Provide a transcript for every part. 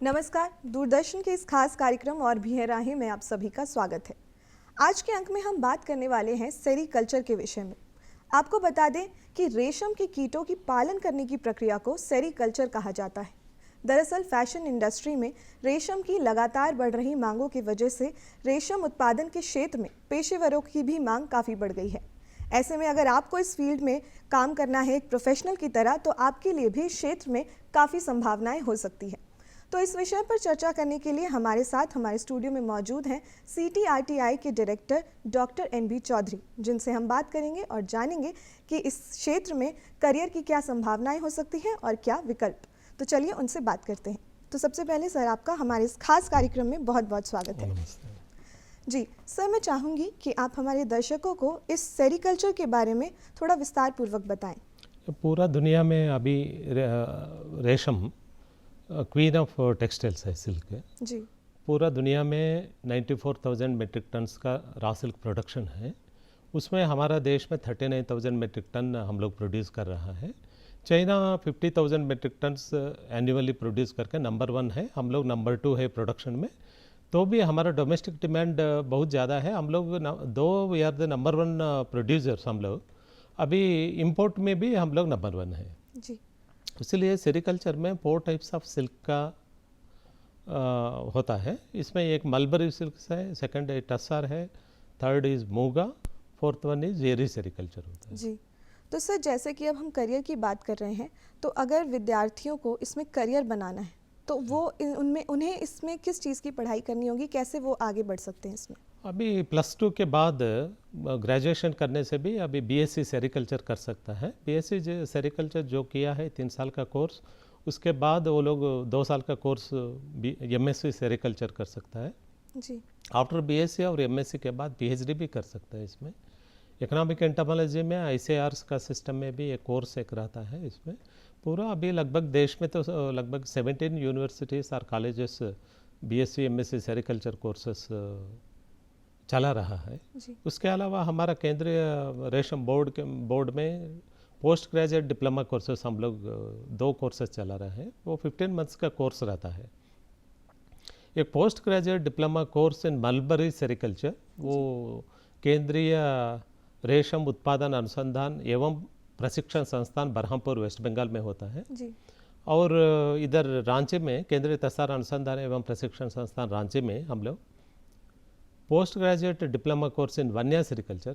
नमस्कार, दूरदर्शन के इस खास कार्यक्रम और भी है राहें में आप सभी का स्वागत है। आज के अंक में हम बात करने वाले हैं सेरीकल्चर के विषय में। आपको बता दें कि रेशम के कीटों की पालन करने की प्रक्रिया को सेरीकल्चर कहा जाता है। दरअसल फैशन इंडस्ट्री में रेशम की लगातार बढ़ रही मांगों की वजह से रेशम उत्पादन के क्षेत्र में पेशेवरों की भी मांग काफ़ी बढ़ गई है। ऐसे में अगर आपको इस फील्ड में काम करना है एक प्रोफेशनल की तरह, तो आपके लिए भी इस क्षेत्र में काफ़ी संभावनाएं हो सकती हैं। तो इस विषय पर चर्चा करने के लिए हमारे साथ हमारे स्टूडियो में मौजूद हैं CTRTI के डायरेक्टर डॉक्टर NB चौधरी, जिनसे हम बात करेंगे और जानेंगे कि इस क्षेत्र में करियर की क्या संभावनाएं हो सकती हैं और क्या विकल्प। तो चलिए उनसे बात करते हैं। तो सबसे पहले सर, आपका हमारे इस खास कार्यक्रम में बहुत बहुत स्वागत है। जी सर, मैं चाहूँगी कि आप हमारे दर्शकों को इस सेरीकल्चर के बारे में थोड़ा विस्तार पूर्वक बताएं। पूरा दुनिया में अभी रेशम क्वीन ऑफ टेक्सटाइल्स है, सिल्क। जी, पूरा दुनिया में 94,000 मेट्रिक टन्स का रॉ सिल्क प्रोडक्शन है। उसमें हमारा देश में 39,000 मेट्रिक टन हम लोग प्रोड्यूस कर रहा है। China 50,000 metric tons annually produce करके नंबर 1 है, हम लोग नंबर 2 है प्रोडक्शन में। तो भी हमारा डोमेस्टिक डिमांड बहुत ज़्यादा है। हम लोग we are the number 1 producers. हम लोग अभी इम्पोर्ट में भी हम लोग नंबर 1 है जी। इसलिए सेरीकल्चर में 4 टाइप्स ऑफ सिल्क का होता है। इसमें एक मलबरी सिल्क है, सेकंड है टस्सर है, third is muga, fourth one is eri sericulture होता है। जी, तो सर जैसे कि अब हम करियर की बात कर रहे हैं, तो अगर विद्यार्थियों को इसमें करियर बनाना है तो वो उन्हें इसमें किस चीज़ की पढ़ाई करनी होगी, कैसे वो आगे बढ़ सकते हैं इसमें? अभी +2 के बाद ग्रेजुएशन करने से भी अभी BSc सेरीकल्चर कर सकता है। BSc सेरीकल्चर जो किया है 3 साल का कोर्स, उसके बाद वो लोग 2 साल का कोर्स MSc सेरीकल्चर कर सकता है। जी। आफ्टर BSc और MSc के बाद PhD भी कर सकता है। इसमें इकोनॉमिक एंटोमोलॉजी में ICARs का सिस्टम में भी एक कोर्स एक रहता है। इसमें पूरा अभी लगभग देश में तो लगभग 17 यूनिवर्सिटीज़ और colleges BSc MSc sericulture courses चला रहा है। जी। उसके अलावा हमारा केंद्रीय रेशम बोर्ड में पोस्ट ग्रेजुएट डिप्लोमा कोर्सेस हम लोग 2 कोर्सेस चला रहे हैं। वो 15 मंथ्स का कोर्स रहता है। एक पोस्ट ग्रेजुएट डिप्लोमा कोर्स इन मलबरी सेरीकल्चर, वो केंद्रीय रेशम उत्पादन अनुसंधान एवं प्रशिक्षण संस्थान बरहमपुर वेस्ट बंगाल में होता है। जी। और इधर रांची में केंद्रीय तस्सार अनुसंधान एवं प्रशिक्षण संस्थान रांची में हम लोग post graduate diploma course in vanya sericulture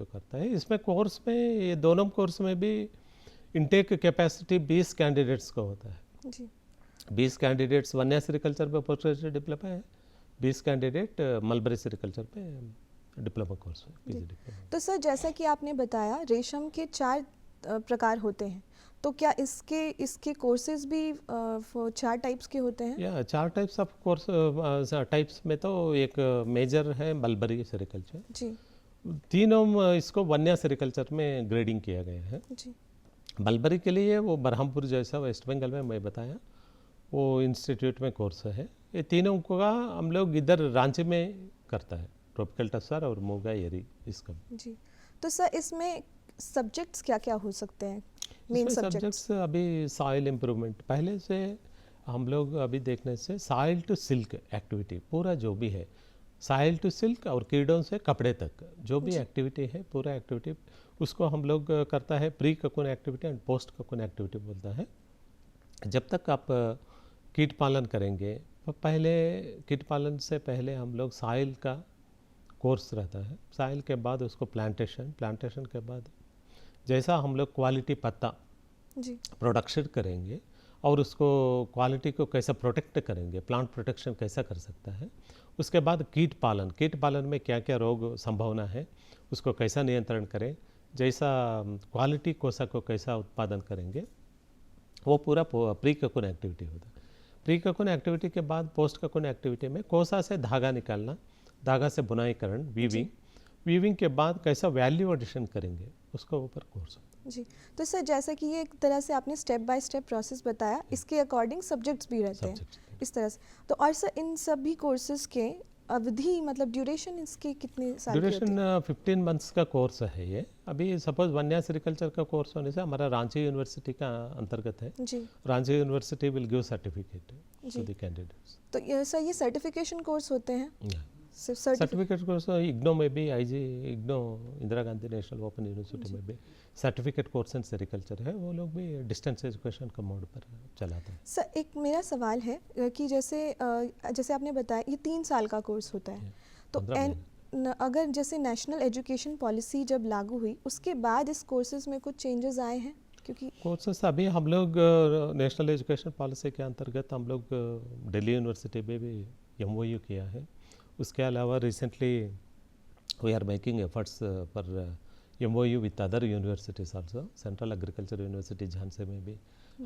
करता है। इसमें कोर्स में ये दोनों कोर्स में भी इनटेक कैपेसिटी 20 कैंडिडेट्स का होता है। जी। 20 कैंडिडेट्स वन्या सेरीकल्चर पे पोस्ट ग्रेजुएट डिप्लोमा है, 20 कैंडिडेट मलबरी सेरीकल्चर पे डिप्लोमा कोर्स में PG डिप्लोमा। तो सर जैसा कि आपने बताया रेशम के 4 प्रकार होते हैं, तो क्या इसके कोर्सेज भी 4 टाइप्स के होते हैं? या 4 टाइप्स ऑफ कोर्स टाइप्स में तो एक मेजर है मलबरी सेरीकल्चर। जी। तीनों इसको वन्या सेरीकल्चर में ग्रेडिंग किया गया है। जी। मलबरी के लिए वो बरहमपुर जैसा वेस्ट बंगाल में मैं बताया, वो इंस्टीट्यूट में कोर्स है। ये तीनों का हम लोग इधर रांची में करता है, ट्रॉपिकल टस्सर और मूगा एरी इसका। जी, तो सर इसमें सब्जेक्ट्स क्या क्या हो सकते हैं, मेन सब्जेक्ट्स? अभी सॉइल इम्प्रूवमेंट पहले से हम लोग अभी देखने से सॉइल टू सिल्क एक्टिविटी पूरा जो भी है, सॉइल टू सिल्क और कीड़ों से कपड़े तक जो भी एक्टिविटी है, पूरा एक्टिविटी उसको हम लोग करता है pre cocoon activity and post cocoon activity बोलता है। जब तक आप कीट पालन करेंगे, पहले कीट पालन से पहले हम लोग सॉइल का कोर्स रहता है। सॉइल के बाद उसको प्लांटेशन के बाद जैसा हम लोग क्वालिटी पत्ता जी प्रोडक्शन करेंगे और उसको क्वालिटी को कैसा प्रोटेक्ट करेंगे, प्लांट प्रोटेक्शन कैसा कर सकता है। उसके बाद कीट पालन में क्या क्या रोग संभावना है, उसको कैसा नियंत्रण करें, जैसा क्वालिटी कोसा को कैसा उत्पादन करेंगे, वो पूरा प्री ककून एक्टिविटी होता है। प्री ककून एक्टिविटी के बाद पोस्ट ककून एक्टिविटी में कोसा से धागा निकालना, धागा से बुनाईकरण, वीविंग के बाद कैसा वैल्यू एडिशन करेंगे, उसका ऊपर कोर्स। जी, तो सर जैसा कि ये एक तरह से आपने स्टेप बाय स्टेप प्रोसेस बताया, इसके अकॉर्डिंग सब्जेक्ट्स भी रहते हैं इस तरह से। तो और सर इन सभी कोर्सेज के अवधि मतलब ड्यूरेशन इसके कितने साल की होती है? ड्यूरेशन 15 मंथ्स का कोर्स है ये। अभी सपोज वन्या सेरिकल्चर का कोर्स होने से हमारा रांची यूनिवर्सिटी का अंतर्गत है। जी Ranchi university will give certificate to जी। The candidates. तो ये सर ये सर्टिफिकेशन कोर्स होते हैं सिर्फ सर्टिफिकेट कोर्स इग्नो में भी IG IGNOU Indira Gandhi national open university में भी सर्टिफिकेट कोर्स इन सेरिकल्चर है। वो लोग भी डिस्टेंस एजुकेशन का मोड पर चलाते हैं। सर एक मेरा सवाल है कि जैसे आपने बताया ये 3 साल का कोर्स होता है, तो 15 महीने। अगर जैसे नेशनल एजुकेशन पॉलिसी जब लागू हुई उसके बाद इस कोर्सेज में कुछ चेंजेस आए हैं? क्योंकि कोर्सेस अभी हम लोग नेशनल एजुकेशन पॉलिसी के अंतर्गत हम लोग दिल्ली यूनिवर्सिटी में भी MOU किया है। उसके अलावा recently we are making efforts for MOU with other universities also. Central agriculture university Jhansi में भी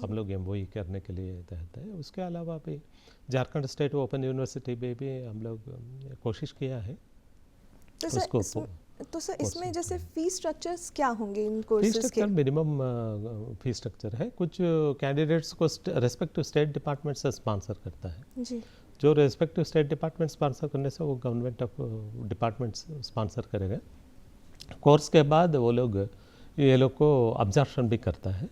हम लोग MOU करने के लिए तहत है। उसके अलावा भी झारखंड स्टेट ओपन यूनिवर्सिटी में भी हम लोग कोशिश किया है। तो सर इसमें जैसे फीस स्ट्रक्चर्स क्या होंगे इन फीस कोर्सेज के? स्ट्रक्चर मिनिमम फीस स्ट्रक्चर है। कुछ कैंडिडेट्स को रेस्पेक्टिव स्टेट डिपार्टमेंट से स्पॉन्सर करता है। जी जो रेस्पेक्टिव स्टेट डिपार्टमेंट स्पॉन्सर करने से वो गवर्नमेंट ऑफ डिपार्टमेंट स्पॉन्सर करेगा। कोर्स के बाद वो लोग ये लोग को ऑब्जर्वेशन भी करता है।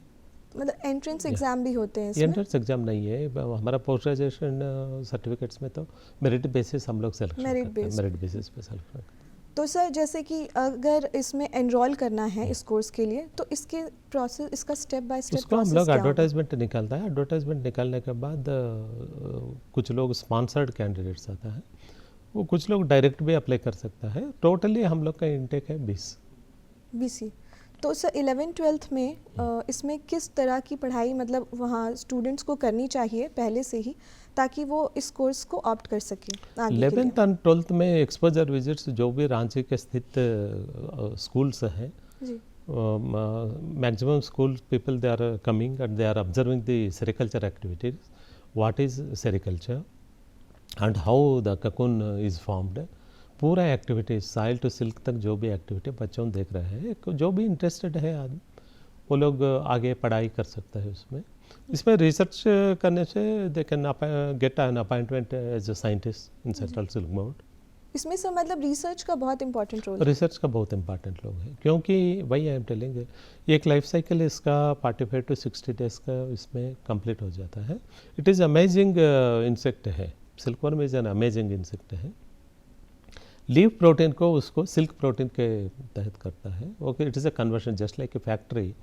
मतलब एंट्रेंस एग्जाम भी होते हैं इसमें? एंट्रेंस एग्जाम नहीं है हमारा। पोस्ट ग्रेजुएशन सर्टिफिकेट्स में तो मेरिट बेसिस हम लोग सेलेक्शन Merit करते हैं। based। मेरिट बेसिस पे सेलेक्शन करते हैं। तो सर जैसे कि अगर इसमें एनरोल करना है इस कोर्स के लिए तो इसके प्रोसेस इसका स्टेप बाय स्टेप उसको हम प्रोसेस लोग क्या होगा? एडवर्टाइजमेंट निकालता है। एडवर्टाइजमेंट निकालने के बाद कुछ लोग स्पॉन्सर्ड कैंडिडेट्स आता है। वो कुछ लोग डायरेक्ट भी अप्लाई कर सकता है। टोटली हम लोग का इंटेक है 20। BC। तो सर 11th-12th में इसमें किस तरह की पढ़ाई मतलब वहाँ स्टूडेंट्स को करनी चाहिए पहले से ही ताकि वो इस कोर्स को ऑप्ट कर सके आगे के लिए? 11th एंड 12th में एक्सपोजर विजिट्स जो भी रांची के स्थित स्कूल्स हैं, जी maximum school people they are coming and they are observing the sericulture activities. What is sericulture and how the cocoon is formed. पूरा एक्टिविटी साइल टू सिल्क तक जो भी एक्टिविटी बच्चों देख रहे हैं, जो भी इंटरेस्टेड है आदमी वो लोग आगे पढ़ाई कर सकता है उसमें। इसमें रिसर्च करने से they can get an appointment as a scientist in central silk board. इसमें सर मतलब रिसर्च का बहुत इंपॉर्टेंट रोल है। रिसर्च का बहुत इंपॉर्टेंट रोल है क्योंकि वही आई एम टेलिंग एक लाइफ साइकिल इसका 45 to 60 डेज का इसमें कंप्लीट हो जाता है। इट इज़ अमेजिंग इंसेक्ट है। Silkworm is an amazing insect है। लीव प्रोटीन को उसको सिल्क प्रोटीन के तहत करता है। Okay, it is a conversion just like a factory.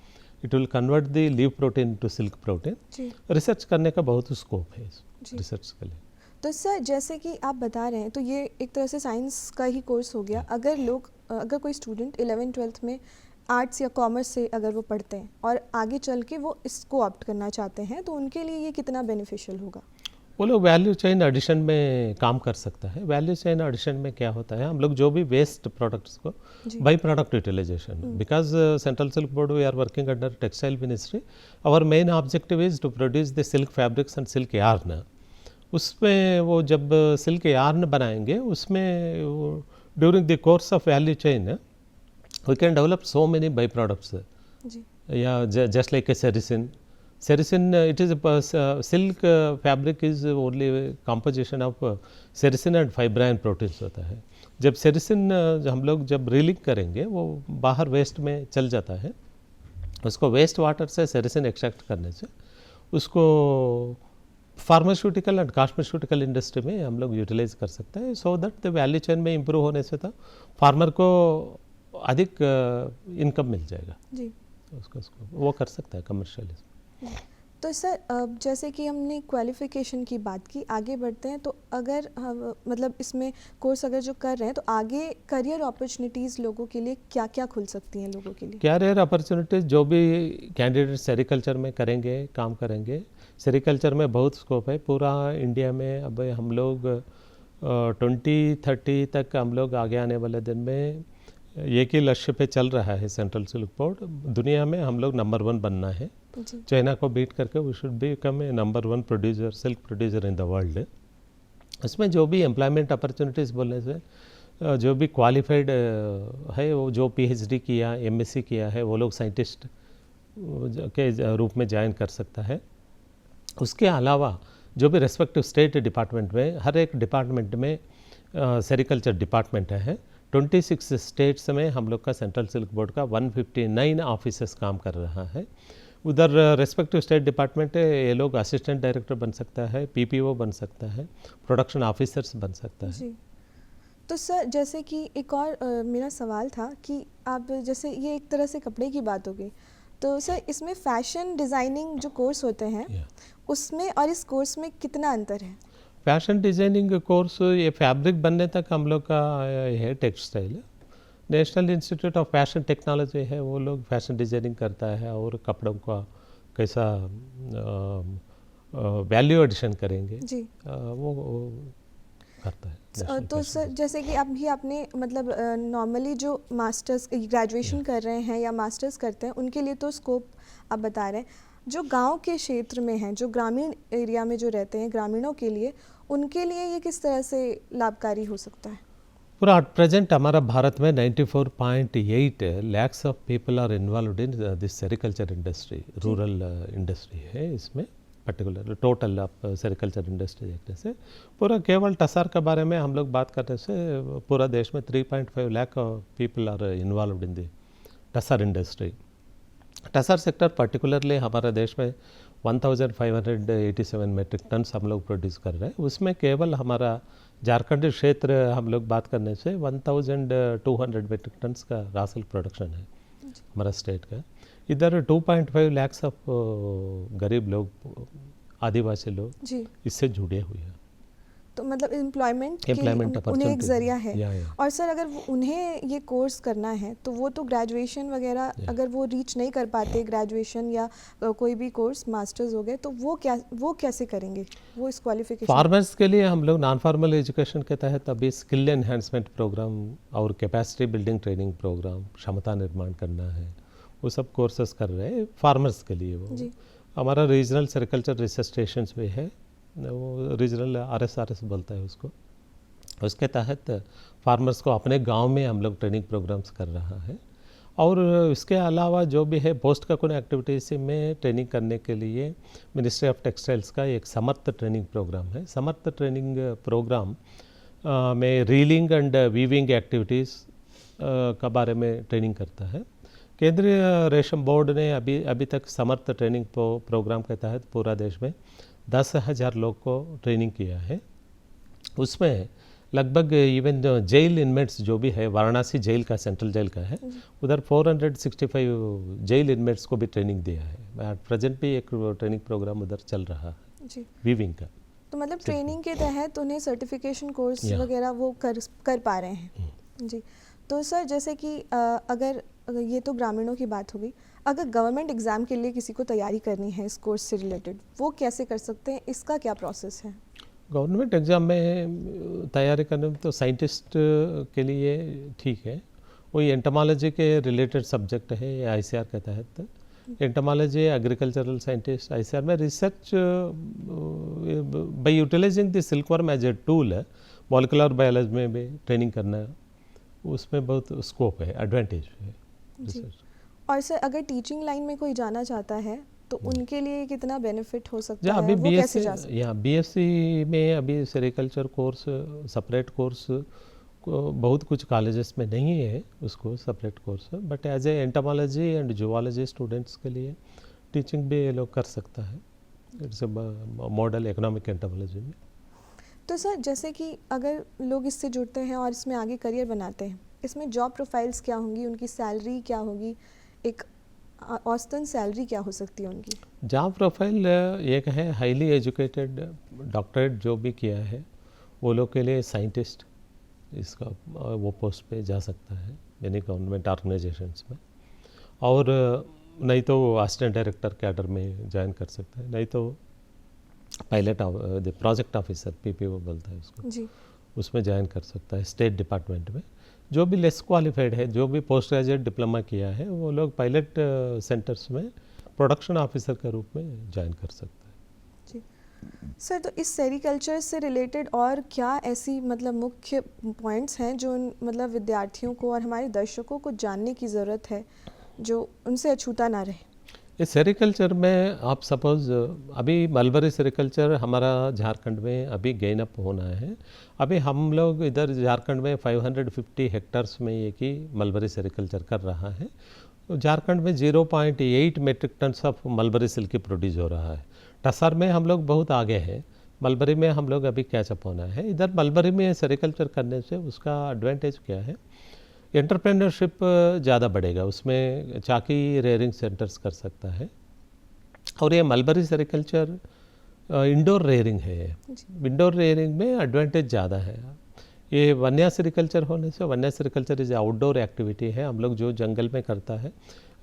It will convert the leaf protein to silk protein. जी research करने का बहुत स्कोप है जी। रिसर्च के लिए। तो सर जैसे कि आप बता रहे हैं तो ये एक तरह से साइंस का ही कोर्स हो गया। अगर कोई स्टूडेंट 11th-12th में आर्ट्स या कॉमर्स से अगर वो पढ़ते हैं और आगे चल के वो इसको ऑप्ट करना चाहते हैं तो उनके लिए ये कितना बेनिफिशियल होगा? वो लोग वैल्यू चेन एडिशन में काम कर सकता है। वैल्यू चेन एडिशन में क्या होता है, हम लोग जो भी वेस्ट प्रोडक्ट्स को by product utilization, because central silk board we are working under textile ministry. Our main objective is to produce the silk fabrics and silk yarn. उसमें वो जब सिल्क यार्न बनाएंगे उसमें during the course of value chain we can develop so many by products. या just like a sericin, it is silk fabric is only composition of sericin and fibrin proteins होता है। जब sericin हम लोग जब railing करेंगे वो बाहर वेस्ट में चल जाता है। उसको वेस्ट वाटर से सेरिसिन एक्सट्रैक्ट करने से उसको फार्मास्यूटिकल एंड कॉस्मेस्यूटिकल इंडस्ट्री में हम लोग यूटिलाइज कर सकते हैं। So that the value chain में इम्प्रूव होने से तो फार्मर को अधिक इनकम मिल जाएगा जी। उसको वो कर सकता है कमर्शियली। तो सर जैसे कि हमने क्वालिफ़िकेशन की बात की, आगे बढ़ते हैं तो अगर मतलब इसमें कोर्स अगर जो कर रहे हैं तो आगे करियर अपॉर्चुनिटीज़ लोगों के लिए क्या क्या खुल सकती हैं लोगों के लिए? करियर अपॉर्चुनिटीज़ जो भी कैंडिडेट सेरिकल्चर में करेंगे, काम करेंगे, सेरिकल्चर में बहुत स्कोप है पूरा इंडिया में। अब हम लोग 2030 तक हम लोग आगे आने वाले दिन में एक ही लक्ष्य पे चल रहा है सेंट्रल सिल्क बोर्ड। दुनिया में हम लोग नंबर 1 बनना है, चाइना को बीट करके we should become a number 1 producer, silk producer in the world. इसमें जो भी एम्प्लॉयमेंट अपॉर्चुनिटीज़ बोलने से जो भी क्वालिफाइड है, वो जो PhD किया, MSc किया है, वो लोग साइंटिस्ट के रूप में ज्वाइन कर सकता है। उसके अलावा जो भी रेस्पेक्टिव स्टेट डिपार्टमेंट में, हर एक डिपार्टमेंट में सेरिकल्चर डिपार्टमेंट है। 26 स्टेट्स में हम लोग का सेंट्रल सिल्क बोर्ड का 159 ऑफिसर्स काम कर रहा है। उधर रेस्पेक्टिव स्टेट डिपार्टमेंट ये लोग असिस्टेंट डायरेक्टर बन सकता है, पीपीओ बन सकता है, प्रोडक्शन ऑफिसर्स बन सकता है। जी। तो सर जैसे कि एक और मेरा सवाल था कि आप जैसे ये एक तरह से कपड़े की बात हो गई, तो सर इसमें फैशन डिज़ाइनिंग जो कोर्स होते हैं उसमें और इस कोर्स में कितना अंतर है? फैशन डिज़ाइनिंग कोर्स ये फैब्रिक बनने तक हम लोग का है textile. National institute of fashion technology है, वो लोग फैशन डिज़ाइनिंग करता है और कपड़ों का कैसा वैल्यू एडिशन करेंगे जी। वो करता है। तो सर जैसे कि अभी आपने मतलब नॉर्मली जो मास्टर्स ग्रेजुएशन कर रहे हैं या मास्टर्स करते हैं उनके लिए तो स्कोप आप बता रहे हैं, जो गांव के क्षेत्र में हैं, जो ग्रामीण एरिया में जो रहते हैं ग्रामीणों के लिए, उनके लिए ये किस तरह से लाभकारी हो सकता है? पूरा एट प्रेजेंट हमारा भारत में 94.8 lakhs of people are involved in this sericulture industry. Rural industry है इसमें, पर्टिकुलर टोटल आप सेरिकल्चर इंडस्ट्री देखने से पूरा केवल टसर के बारे में हम लोग बात करने से पूरा देश में 3.5 lakh people are involved in the tussar industry. Tussar sector particularly हमारे देश में 1587 मेट्रिक टन्स हम लोग प्रोड्यूस कर रहे हैं। उसमें केवल हमारा झारखंड क्षेत्र हम लोग बात करने से 1200 मेट्रिक टन्स का रासल प्रोडक्शन है हमारा स्टेट का। इधर 2.5 लाख ऑफ गरीब लोग, आदिवासी लोग जी। इससे जुड़े हुए हैं। तो मतलब एम्प्लॉयमेंट के लिए उन्हें एक जरिया है। और सर अगर उन्हें ये कोर्स करना है तो वो तो ग्रेजुएशन वगैरह अगर वो रीच नहीं कर पाते, ग्रेजुएशन या कोई भी कोर्स मास्टर्स हो गए, तो वो कैसे करेंगे वो इस क्वालिफिकेशन? फार्मर्स के लिए हम लोग नॉन फॉर्मल एजुकेशन के तहत अभी स्किल एनहेंसमेंट प्रोग्राम और कैपेसिटी बिल्डिंग ट्रेनिंग प्रोग्राम, क्षमता निर्माण करना है, वो सब कोर्सेज कर रहे हैं फार्मर्स के लिए। वो हमारा रीजनल सेरिकल्चर रिसर्च स्टेशन भी है, वो रीजनल RSRS बोलता है उसको। उसके तहत फार्मर्स को अपने गांव में हम लोग ट्रेनिंग प्रोग्राम्स कर रहा है। और इसके अलावा जो भी है पोस्ट काकून एक्टिविटीज़ में ट्रेनिंग करने के लिए मिनिस्ट्री ऑफ टेक्सटाइल्स का एक समर्थ ट्रेनिंग प्रोग्राम है। समर्थ ट्रेनिंग प्रोग्राम में रीलिंग एंड वीविंग एक्टिविटीज़ का बारे में ट्रेनिंग करता है। केंद्रीय रेशम बोर्ड ने अभी तक समर्थ ट्रेनिंग प्रोग्राम के तहत पूरा देश में 10,000 लोग को ट्रेनिंग किया है। उसमें लगभग इवन जेल इनमेट्स जो भी है, वाराणसी जेल का, सेंट्रल जेल का है, उधर 465 जेल इनमेट्स को भी ट्रेनिंग दिया है। प्रेजेंट भी एक ट्रेनिंग प्रोग्राम उधर चल रहा है वीविंग का। तो मतलब ट्रेनिंग के तहत उन्हें सर्टिफिकेशन कोर्स वगैरह वो कर पा रहे हैं। जी। तो सर जैसे कि अगर ये तो ग्रामीणों की बात हो गई, अगर गवर्नमेंट एग्ज़ाम के लिए किसी को तैयारी करनी है इस कोर्स से रिलेटेड, वो कैसे कर सकते हैं? इसका क्या प्रोसेस है? गवर्नमेंट एग्ज़ाम में तैयारी करने में तो साइंटिस्ट के लिए ठीक है, वही एंटोमोलॉजी के रिलेटेड सब्जेक्ट है ICAR के तहत। एंटोमोलॉजी, एग्रीकल्चरल साइंटिस्ट, ICAR में research by utilizing the silkworm as a tool है, मॉलिक्यूलर बायोलॉजी में भी ट्रेनिंग करना, उसमें बहुत स्कोप है, एडवांटेज है रिसर्च। और सर अगर टीचिंग लाइन में कोई जाना चाहता है तो उनके लिए कितना बेनिफिट हो सकता है? अभी वो कैसे जा सकते हैं? BSc में अभी सेरिकल्चर कोर्स, सेपरेट कोर्स बहुत कुछ कॉलेजेस में नहीं है उसको separate course, but as a entomology and zoology students के लिए टीचिंग भी ये लोग कर सकता है। इट्स मॉडल इकोनॉमिक एंटोमोलॉजी में। तो सर जैसे कि अगर लोग इससे जुड़ते हैं और इसमें आगे करियर बनाते हैं, इसमें जॉब प्रोफाइल्स क्या होंगी, उनकी सैलरी क्या होगी, एक औसतन सैलरी क्या हो सकती है उनकी? जॉब प्रोफाइल एक है हाईली एजुकेटेड, डॉक्टरेट जो भी किया है वो लोग के लिए साइंटिस्ट इसका वो पोस्ट पे जा सकता है यानी गवर्नमेंट ऑर्गेनाइजेशंस में, और नहीं तो असिस्टेंट डायरेक्टर कैडर में ज्वाइन कर सकता है, नहीं तो पायलट प्रोजेक्ट ऑफिसर PPO बोलता है उसको जी, उसमें ज्वाइन कर सकता है। स्टेट डिपार्टमेंट में जो भी लेस क्वालिफाइड है, जो भी पोस्ट ग्रेजुएट डिप्लोमा किया है, वो लोग पायलट सेंटर्स में प्रोडक्शन ऑफिसर के रूप में ज्वाइन कर सकता है। जी सर, तो इस सेरिकल्चर से रिलेटेड और क्या ऐसी मतलब मुख्य पॉइंट्स हैं जो मतलब विद्यार्थियों को और हमारे दर्शकों को जानने की ज़रूरत है, जो उनसे अछूता ना रहे? इस सेरिकल्चर में आप सपोज अभी मलबरी सेरिकल्चर हमारा झारखंड में अभी गेन अप होना है। अभी हम लोग इधर झारखंड में 550 हेक्टर्स में ये कि मलबरी सेरिकल्चर कर रहा है। तो झारखंड में 0.8 metric tons of mulberry silk produce हो रहा है। टसर में हम लोग बहुत आगे हैं, मलबरी में हम लोग अभी कैचअप होना है। इधर मलबरी में सेरिकल्चर करने से उसका एडवांटेज क्या है, एंटरप्रेन्योरशिप ज़्यादा बढ़ेगा, उसमें चाकी रेयरिंग सेंटर्स कर सकता है। और ये मलबरी सेरिकल्चर इंडोर रेयरिंग है। इंडोर रेयरिंग में एडवांटेज ज़्यादा है। ये वन्या सेरिकल्चर होने से, वन्या सेरिकल्चर इज आउटडोर एक्टिविटी है, हम लोग जो जंगल में करता है,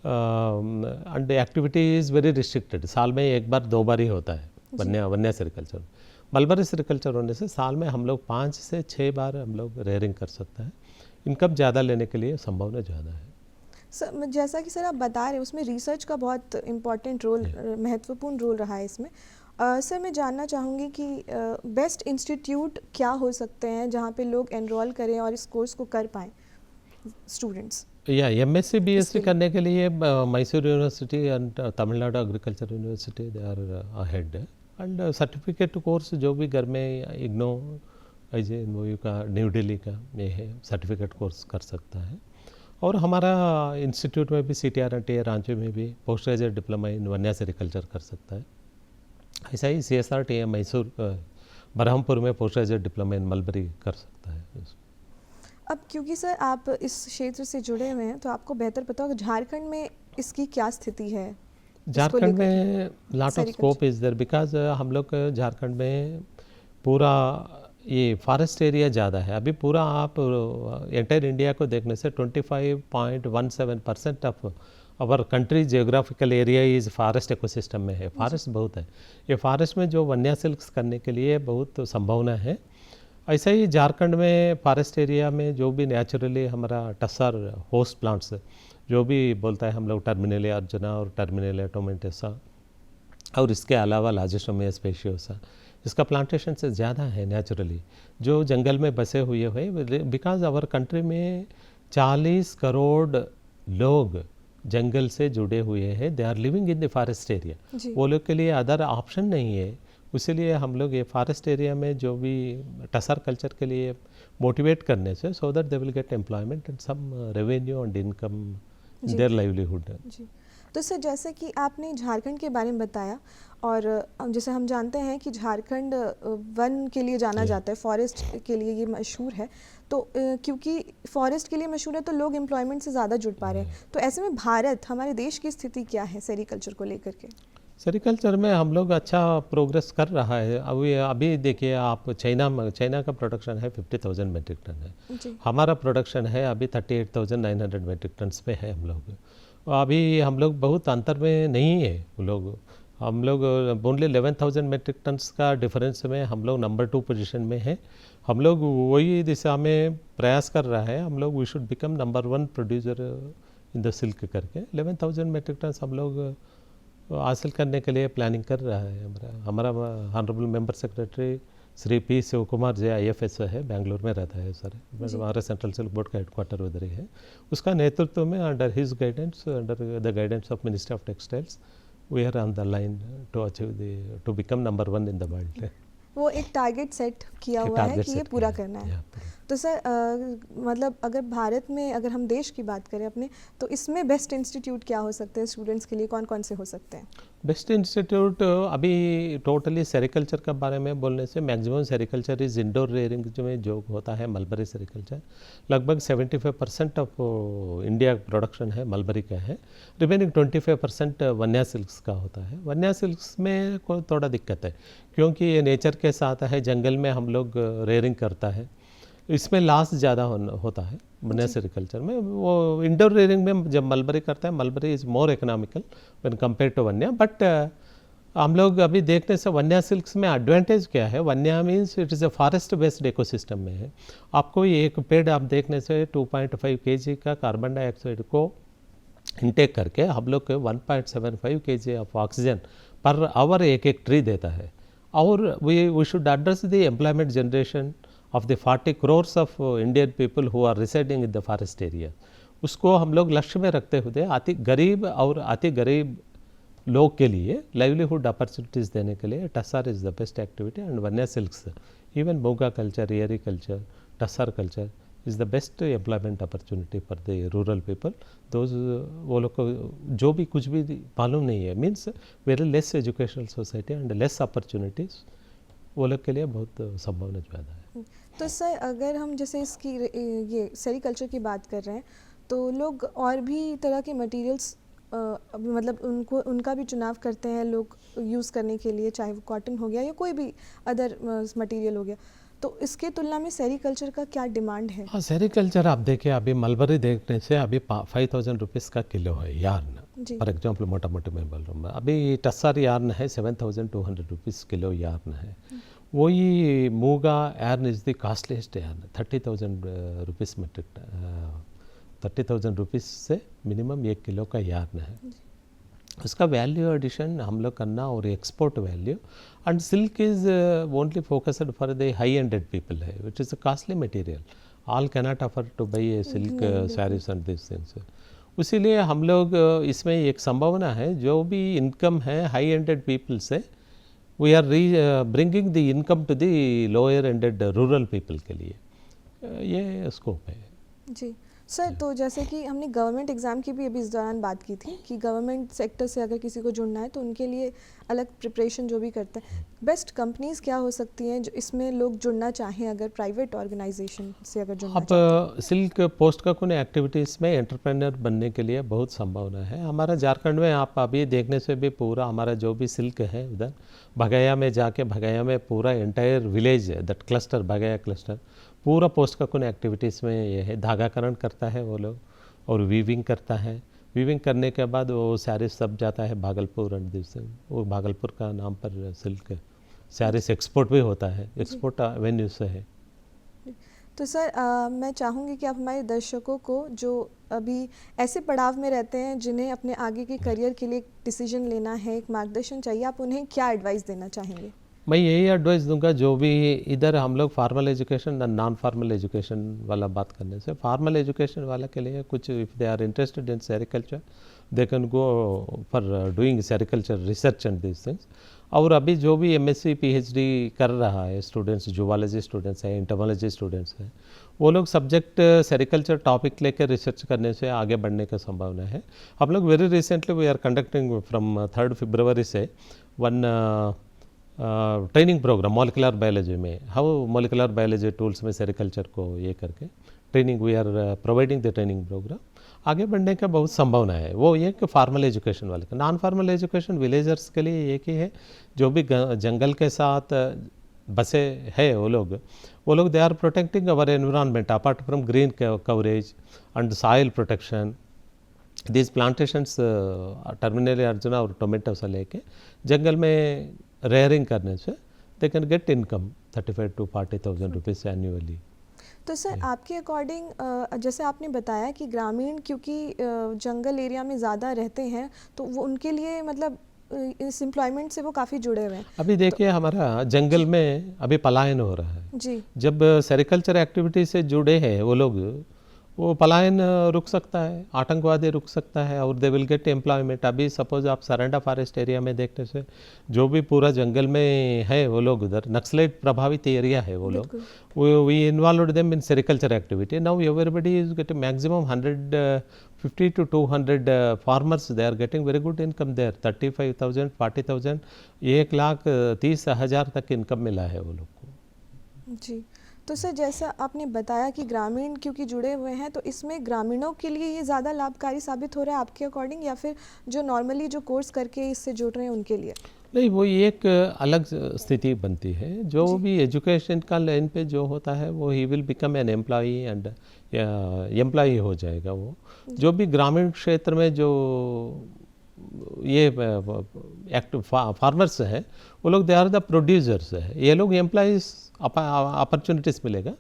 and activity is very restricted, साल में एक बार 2 बार ही होता है वन्या सेरिकल्चर। मलबरी सेरिकल्चर होने से साल में हम लोग 5 से 6 बार हम लोग रेयरिंग कर सकते हैं। इनकम ज़्यादा लेने के लिए संभावना ज़्यादा है। सर, जैसा कि सर आप बता रहे हैं उसमें रिसर्च का बहुत इम्पॉर्टेंट रोल, महत्वपूर्ण रोल रहा है इसमें। सर मैं जानना चाहूँगी कि बेस्ट इंस्टीट्यूट क्या हो सकते हैं जहाँ पे लोग एनरोल करें और इस कोर्स को कर पाएँ स्टूडेंट्स? या MSc BSc करने के लिए Mysore university and Tamil Nadu agriculture university they are ahead. And certificate course जो भी घर में इग्नो IJNOU का, न्यू दिल्ली का ये है, सर्टिफिकेट कोर्स कर सकता है। और हमारा इंस्टीट्यूट में भी CTRNTA रांची में भी post graduate diploma in vanya sericulture कर सकता है। ऐसा ही CSRTA मैसूर बरहमपुर में post graduate diploma in mulberry कर सकता है। अब क्योंकि सर आप इस क्षेत्र से जुड़े हुए हैं तो आपको बेहतर पता होगा झारखंड में इसकी क्या स्थिति है। झारखंड में lot of scope is there, because हम लोग झारखंड में पूरा ये फॉरेस्ट एरिया ज़्यादा है। अभी पूरा आप एंटायर इंडिया को देखने से 25.17% of our country geographical area is forest ecosystem में है। फॉरेस्ट बहुत है, ये फॉरेस्ट में जो वन्या सिल्क्स करने के लिए बहुत संभावना है। ऐसा ही झारखंड में फॉरेस्ट एरिया में जो भी नेचुरली हमारा टसर होस्ट प्लांट्स जो भी बोलता है हम लोग, टर्मिनेलिया अर्जुना और टर्मिनेलिया टोमेंटेसा, और इसके अलावा लाजिस्टोमिया स्पेशियोसा, इसका प्लांटेशन से ज़्यादा है नेचुरली जो जंगल में बसे हुए हैं। बिकॉज आवर कंट्री में 40 करोड़ लोग जंगल से जुड़े हुए हैं, they are living in the forest area. वो लोग के लिए अदर ऑप्शन नहीं है, इसीलिए हम लोग ये फॉरेस्ट एरिया में जो भी टसर कल्चर के लिए मोटिवेट करने से, so that they will get employment and some revenue and income in their livelihood. तो सर जैसे कि आपने झारखंड के बारे में बताया, और जैसे हम जानते हैं कि झारखंड वन के लिए जाना जाता है, फॉरेस्ट के लिए ये मशहूर है। तो क्योंकि फॉरेस्ट के लिए मशहूर है तो लोग एम्प्लॉयमेंट से ज़्यादा जुड़ पा रहे हैं। तो ऐसे में भारत, हमारे देश की स्थिति क्या है सेरिकल्चर को लेकर के? सेरिकल्चर में हम लोग अच्छा प्रोग्रेस कर रहा है। अभी देखिए आप, चाइना का प्रोडक्शन है 50,000 मेट्रिक टन है, हमारा प्रोडक्शन है अभी 38,900 मेट्रिक टन पे है। अभी हम लोग बहुत अंतर में नहीं है। हम लोग ओनली 11,000 मेट्रिक टन्स का डिफरेंस में हम लोग नंबर 2 पोजीशन में है। हम लोग वही दिशा में प्रयास कर रहा है, हम लोग we should become number 1 producer in the silk करके 11,000 मेट्रिक टन्स हम लोग हासिल करने के लिए प्लानिंग कर रहा है। हमारा honourable member secretary Shri P Shiv Kumar ji IFS है, बेंगलोर में रहता है सर। हमारे सेंट्रल सिल्क बोर्ड का हेडक्वार्टर उधर ही है। उसका नेतृत्व में under his guidance, under the guidance of ministry of textiles, we are on the line to achieve to become number 1 in the world. वो एक टारगेट सेट किया हुआ है कि ये पूरा करना है। तो सर मतलब अगर भारत में, अगर हम देश की बात करें अपने, तो इसमें बेस्ट इंस्टीट्यूट क्या हो सकते हैं स्टूडेंट्स के लिए, कौन कौन से हो सकते हैं? बेस्ट इंस्टीट्यूट अभी टोटली सेरिकल्चर के बारे में बोलने से, maximum sericulture is indoor rearing में जो होता है मलबरी सेरिकल्चर, लगभग 75% ऑफ इंडिया प्रोडक्शन है मलबरी का है। रिमेनिंग 25% वन्या सिल्क्स का होता है। वन्या सिल्क्स में कोई थोड़ा दिक्कत है क्योंकि ये नेचर के साथ है, जंगल में हम लोग रेयरिंग करता है, इसमें लॉस ज़्यादा होता है वन्या सेरिकल्चर में। वो इंडोर रेयरिंग में जब मलबरी करता है, mulberry is more economical when compare to vanya. But हम लोग अभी देखने से वन्या सिल्क्स में एडवांटेज क्या है, vanya means it is a forest based ecosystem में है। आपको एक पेड़ आप देखने से 2.5 kg का कार्बन डाइऑक्साइड को इंटेक करके हम लोग को 1.75 kg of oxygen per hour एक ट्री देता है। और we should address the employment generation of the 40 crores of Indian people who are residing in the forest area। उसको हम लोग लक्ष्य में रखते हुए अति गरीब लोग के लिए लाइवलीहुड अपॉर्चुनिटीज़ देने के लिए tussar is the best activity and vanya silks even muga culture eri culture tussar culture is the best employment opportunity for the rural people those वो लोग को जो भी कुछ भी मालूम नहीं है means very less educational society and less opportunities वो लोग के लिए बहुत संभावना ज़्यादा है। तो सर अगर हम जैसे इसकी ये सेरीकल्चर की बात कर रहे हैं तो लोग और भी तरह के मटेरियल्स मतलब उनका भी चुनाव करते हैं लोग यूज़ करने के लिए, चाहे वो कॉटन हो गया या कोई भी अदर मटेरियल हो गया, तो इसके तुलना में सेरीकल्चर का क्या डिमांड है? हाँ, सेरीकल्चर आप देखिए अभी मलबरी देखने से अभी 5000 रुपीज़ का किलो है यार्न। फॉर एग्जांपल मोटा मोटी मैं बोल रहा हूँ, अभी टस्सर यार्न है 7200 रुपीज़ किलो यार्न है। वही muga yarn is the costliest yarn 30,000 rupees metric 30,000 rupees से मिनिमम 1 किलो का यार्न है। उसका वैल्यू एडिशन हम लोग करना और export value and silk is only focused for the high ended people है which is a costly material, all cannot afford to buy a silk saris and this things. इसीलिए हम लोग इसमें एक संभावना है जो भी इनकम है हाई एंडेड पीपल से we are bringing the income to the lower ended rural people के लिए ये स्कोप है। जी सर, तो जैसे कि हमने गवर्नमेंट एग्ज़ाम की भी अभी इस दौरान बात की थी कि गवर्नमेंट सेक्टर से अगर किसी को जुड़ना है तो उनके लिए अलग प्रिपरेशन जो भी करते हैं, बेस्ट कंपनीज़ क्या हो सकती हैं जो इसमें लोग जुड़ना चाहें अगर प्राइवेट ऑर्गेनाइजेशन से अगर जुड़ना चाहें? अब सिल्क पोस्ट का कोई एक्टिविटीज़ में एंटरप्रेन्योर बनने के लिए बहुत संभावना है। हमारा झारखंड में आप अभी देखने से भी पूरा हमारा जो भी सिल्क है उधर भगैया में जाके भगैया में पूरा entire village that cluster Bhagaiya cluster पूरा पोस्ट का कोई एक्टिविटीज़ में ये है, धागाकरण करता है वो लोग और वीविंग करता है। वीविंग करने के बाद वो सारी सब जाता है भागलपुर एंड दिस वो भागलपुर का नाम पर सिल्क सारीस एक्सपोर्ट भी होता है, एक्सपोर्ट वेन्यू से है। तो सर मैं चाहूँगी कि आप हमारे दर्शकों को जो अभी ऐसे पड़ाव में रहते हैं जिन्हें अपने आगे के करियर के लिए एक डिसीजन लेना है, एक मार्गदर्शन चाहिए, आप उन्हें क्या एडवाइस देना चाहेंगे? मैं यही एडवाइस दूंगा जो भी इधर हम लोग फार्मल एजुकेशन और नॉन फार्मल एजुकेशन वाला बात करने से फार्मल एजुकेशन वाला के लिए कुछ if they are interested in sericulture they can go for doing sericulture research and this things. और अभी जो भी एमएससी पीएचडी कर रहा है स्टूडेंट्स, जूवालॉजी स्टूडेंट्स हैं, एंटोमोलॉजी स्टूडेंट्स हैं, वो लोग सब्जेक्ट सेरिकल्चर टॉपिक लेकर रिसर्च करने से आगे बढ़ने का संभावना है। हम लोग very recently we are conducting from 3 फरवरी से one training programme molecular biology में, हाउ मॉलिक्यूलर बायोलॉजी टूल्स में सेरिकल्चर को ये करके training we are providing the training programme. आगे बढ़ने का बहुत संभावना है। वो एक फार्मल एजुकेशन वाले का, नॉन फार्मल एजुकेशन विलेजर्स के लिए एक ही है जो भी जंगल के साथ बसे है वो लोग they are protecting our environment apart from green coverage and soil protection. These plantations terminalia Arjuna और टोमेटो से लेके जंगल में रेयरिंग करने से they can get income 35,000 to 40,000 rupees annually. तो सर आपके अकॉर्डिंग जैसे आपने बताया कि ग्रामीण क्योंकि जंगल एरिया में ज़्यादा रहते हैं तो वो उनके लिए मतलब इस एम्प्लॉयमेंट से वो काफ़ी जुड़े हुए हैं। अभी देखिए हमारा जंगल में अभी पलायन हो रहा है जी, जब सेरिकल्चर एक्टिविटी से जुड़े हैं वो लोग, वो पलायन रुक सकता है, आतंकवादी रुक सकता है और दे विल गेट एम्प्लॉयमेंट। अभी सपोज आप सरेंडा फॉरेस्ट एरिया में देखने से जो भी पूरा जंगल में है वो लोग उधर नक्सलाइट प्रभावित एरिया है वो लोग, we involve them in sericulture activity. Now everybody is getting maximum 150 to 200 farmers they are getting very good income there 35,000 40,000 1,30,000 तक इनकम मिला है वो लोग को। जी। तो सर जैसा आपने बताया कि ग्रामीण क्योंकि जुड़े हुए हैं तो इसमें ग्रामीणों के लिए ये ज़्यादा लाभकारी साबित हो रहा है आपके अकॉर्डिंग, या फिर जो नॉर्मली जो कोर्स करके इससे जुड़ रहे हैं उनके लिए? नहीं, वो एक अलग स्थिति बनती है। जो भी एजुकेशन का लाइन पे जो होता है वो he will become an employee and employee हो जाएगा वो। जो भी ग्रामीण क्षेत्र में जो ये फार्मर्स है वो लोग दे आर द प्रोड्यूसर्स है, ये लोग एम्प्लॉइज अपॉर्चुनिटीज़ मिलेगा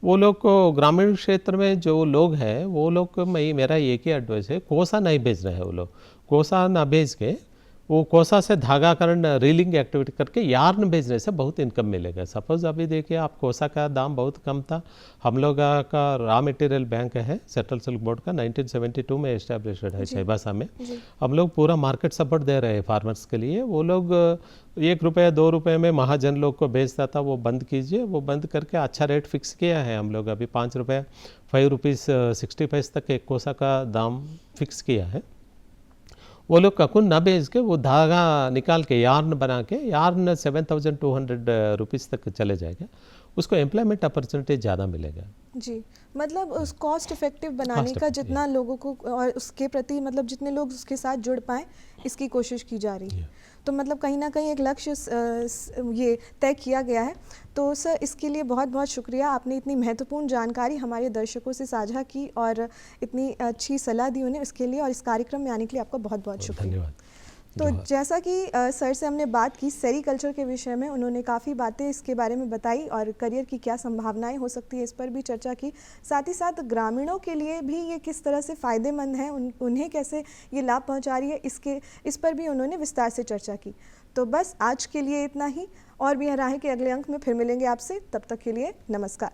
वो लोग को। ग्रामीण क्षेत्र में जो लोग हैं वो लोग को मेरा एक ही एडवाइस है, कोसा नहीं बेच रहे हैं वो लोग, कोसा ना बेच के वो कोसा से धागा करण रीलिंग एक्टिविटी करके यार्न बेचने से बहुत इनकम मिलेगा। सपोज अभी देखिए आप, कोसा का दाम बहुत कम था, हम लोग का रॉ मटेरियल बैंक है सेंट्रल सिल्क बोर्ड का 1972 में एस्टेब्लिश्ड है चाईबासा में। हम लोग पूरा मार्केट सपोर्ट दे रहे हैं फार्मर्स के लिए। वो लोग 1 रुपये 2 रुपये में महाजन लोग को बेचता था, वो बंद कीजिए, वो बंद करके अच्छा रेट फिक्स किया है हम लोग। अभी 5 रुपये 5 रुपीज़ 60 पैसे तक एक कोसा का दाम फिक्स किया है। वो लोग ककुन ना बेच के वो धागा निकाल के यार्न बना के, यार्न 7200 रुपीज़ तक चले जाएगा, उसको एम्प्लॉयमेंट अपॉर्चुनिटी ज़्यादा मिलेगा। जी, मतलब उस कॉस्ट इफेक्टिव बनाने का जितना लोगों को और उसके प्रति मतलब जितने लोग उसके साथ जुड़ पाएँ, इसकी कोशिश की जा रही है। तो मतलब कहीं ना कहीं एक लक्ष्य ये तय किया गया है। तो सर इसके लिए बहुत बहुत शुक्रिया, आपने इतनी महत्वपूर्ण जानकारी हमारे दर्शकों से साझा की और इतनी अच्छी सलाह दी उन्हें, इसके लिए और इस कार्यक्रम में आने के लिए आपका बहुत बहुत शुक्रिया। धन्यवाद। तो जैसा कि सर से हमने बात की सेरीकल्चर के विषय में, उन्होंने काफ़ी बातें इसके बारे में बताई और करियर की क्या संभावनाएं हो सकती है इस पर भी चर्चा की। साथ ही साथ ग्रामीणों के लिए भी ये किस तरह से फ़ायदेमंद है, उन्हें कैसे ये लाभ पहुंचा रही है, इस पर भी उन्होंने विस्तार से चर्चा की। तो बस आज के लिए इतना ही, और भी राहें के अगले अंक में फिर मिलेंगे आपसे, तब तक के लिए नमस्कार।